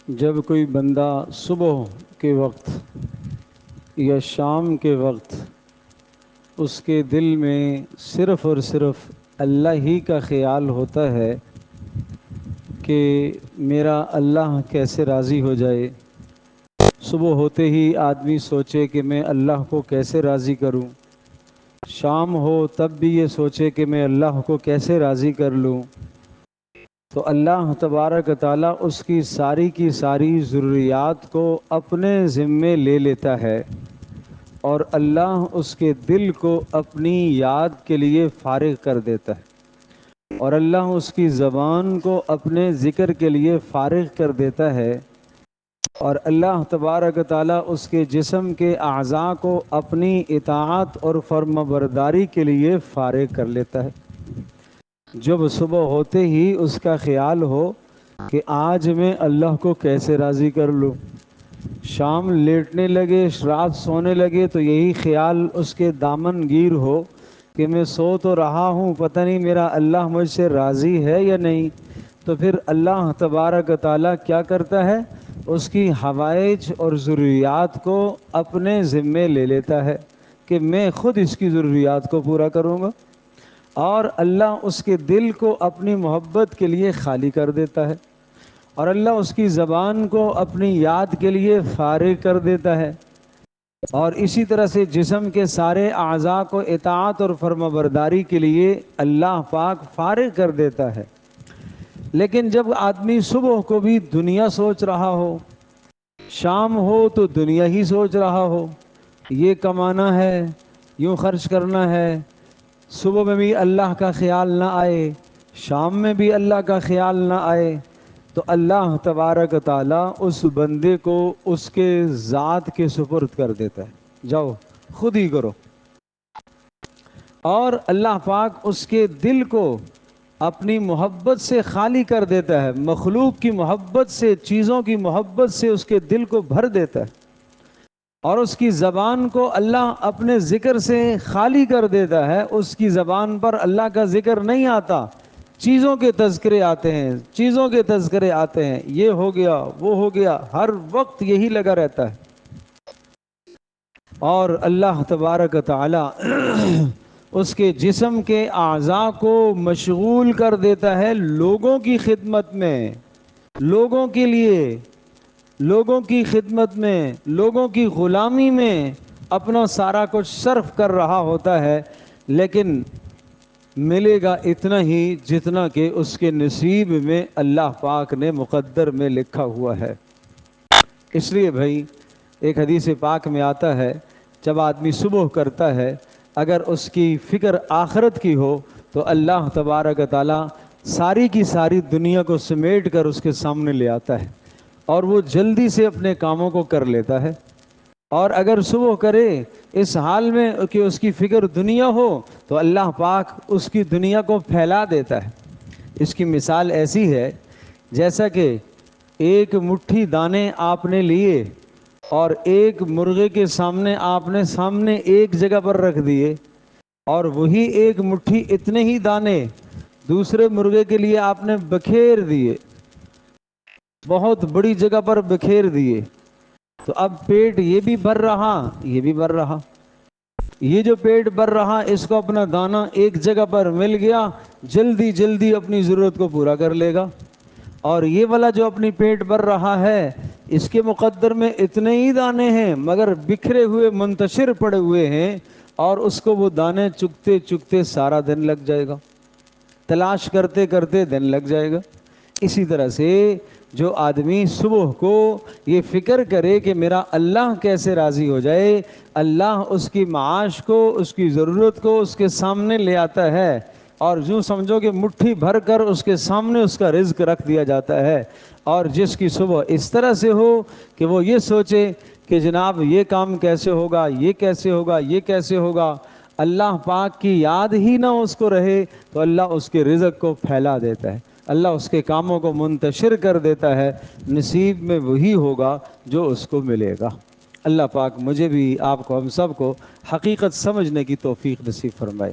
جب کوئی بندہ صبح کے وقت یا شام کے وقت اس کے دل میں صرف اور صرف اللہ ہی کا خیال ہوتا ہے کہ میرا اللہ کیسے راضی ہو جائے، صبح ہوتے ہی آدمی سوچے کہ میں اللہ کو کیسے راضی کروں، شام ہو تب بھی یہ سوچے کہ میں اللہ کو کیسے راضی کر لوں، تو اللہ تبارک تعالیٰ اس کی ساری ضروریات کو اپنے ذمے لے لیتا ہے، اور اللہ اس کے دل کو اپنی یاد کے لیے فارغ کر دیتا ہے، اور اللہ اس کی زبان کو اپنے ذکر کے لیے فارغ کر دیتا ہے، اور اللہ تبارک تعالیٰ اس کے جسم کے اعضاء کو اپنی اطاعت اور فرما برداری کے لیے فارغ کر لیتا ہے۔ جب صبح ہوتے ہی اس کا خیال ہو کہ آج میں اللہ کو کیسے راضی کر لوں، شام لیٹنے لگے، رات سونے لگے تو یہی خیال اس کے دامن گیر ہو کہ میں سو تو رہا ہوں، پتہ نہیں میرا اللہ مجھ سے راضی ہے یا نہیں، تو پھر اللہ تبارک تعالیٰ کیا کرتا ہے، اس کی حوائج اور ضروریات کو اپنے ذمے لے لیتا ہے کہ میں خود اس کی ضروریات کو پورا کروں گا، اور اللہ اس کے دل کو اپنی محبت کے لیے خالی کر دیتا ہے، اور اللہ اس کی زبان کو اپنی یاد کے لیے فارغ کر دیتا ہے، اور اسی طرح سے جسم کے سارے اعضاء کو اطاعت اور فرما برداری کے لیے اللہ پاک فارغ کر دیتا ہے۔ لیکن جب آدمی صبح کو بھی دنیا سوچ رہا ہو، شام ہو تو دنیا ہی سوچ رہا ہو، یہ کمانا ہے، یوں خرچ کرنا ہے، صبح میں بھی اللہ کا خیال نہ آئے، شام میں بھی اللہ کا خیال نہ آئے، تو اللہ تبارک تعالیٰ اس بندے کو اس کے ذات کے سپرد کر دیتا ہے، جاؤ خود ہی کرو، اور اللہ پاک اس کے دل کو اپنی محبت سے خالی کر دیتا ہے، مخلوق کی محبت سے، چیزوں کی محبت سے اس کے دل کو بھر دیتا ہے، اور اس کی زبان کو اللہ اپنے ذکر سے خالی کر دیتا ہے، اس کی زبان پر اللہ کا ذکر نہیں آتا، چیزوں کے تذکرے آتے ہیں، چیزوں کے تذکرے آتے ہیں، یہ ہو گیا وہ ہو گیا، ہر وقت یہی لگا رہتا ہے، اور اللہ تبارک تعالی اس کے جسم کے اعضاء کو مشغول کر دیتا ہے لوگوں کی خدمت میں، لوگوں کے لیے، لوگوں کی خدمت میں، لوگوں کی غلامی میں اپنا سارا کچھ صرف کر رہا ہوتا ہے، لیکن ملے گا اتنا ہی جتنا کہ اس کے نصیب میں اللہ پاک نے مقدر میں لکھا ہوا ہے۔ اس لیے بھائی ایک حدیث پاک میں آتا ہے، جب آدمی صبح کرتا ہے اگر اس کی فکر آخرت کی ہو تو اللہ تبارک تعالیٰ ساری کی ساری دنیا کو سمیٹ کر اس کے سامنے لے آتا ہے، اور وہ جلدی سے اپنے کاموں کو کر لیتا ہے، اور اگر صبح کرے اس حال میں کہ اس کی فکر دنیا ہو تو اللہ پاک اس کی دنیا کو پھیلا دیتا ہے۔ اس کی مثال ایسی ہے جیسا کہ ایک مٹھی دانے آپ نے لیے اور ایک مرغے کے سامنے آپ نے سامنے ایک جگہ پر رکھ دیے، اور وہی ایک مٹھی اتنے ہی دانے دوسرے مرغے کے لیے آپ نے بکھیر دیے، بہت بڑی جگہ پر بکھیر دیے، تو اب پیٹ یہ بھی بھر رہا، یہ بھی بھر رہا، یہ جو پیٹ بھر رہا اس کو اپنا دانہ ایک جگہ پر مل گیا، جلدی جلدی اپنی ضرورت کو پورا کر لے گا، اور یہ والا جو اپنی پیٹ بھر رہا ہے اس کے مقدر میں اتنے ہی دانے ہیں مگر بکھرے ہوئے منتشر پڑے ہوئے ہیں، اور اس کو وہ دانے چگتے چگتے سارا دن لگ جائے گا، تلاش کرتے کرتے دن لگ جائے گا۔ اسی طرح سے جو آدمی صبح کو یہ فکر کرے کہ میرا اللہ کیسے راضی ہو جائے، اللہ اس کی معاش کو، اس کی ضرورت کو اس کے سامنے لے آتا ہے، اور یوں سمجھو کہ مٹھی بھر کر اس کے سامنے اس کا رزق رکھ دیا جاتا ہے، اور جس کی صبح اس طرح سے ہو کہ وہ یہ سوچے کہ جناب یہ کام کیسے ہوگا، یہ کیسے ہوگا، یہ کیسے ہوگا، اللہ پاک کی یاد ہی نہ اس کو رہے تو اللہ اس کے رزق کو پھیلا دیتا ہے، اللہ اس کے کاموں کو منتشر کر دیتا ہے، نصیب میں وہی ہوگا جو اس کو ملے گا۔ اللہ پاک مجھے بھی، آپ کو، ہم سب کو حقیقت سمجھنے کی توفیق نصیب فرمائے۔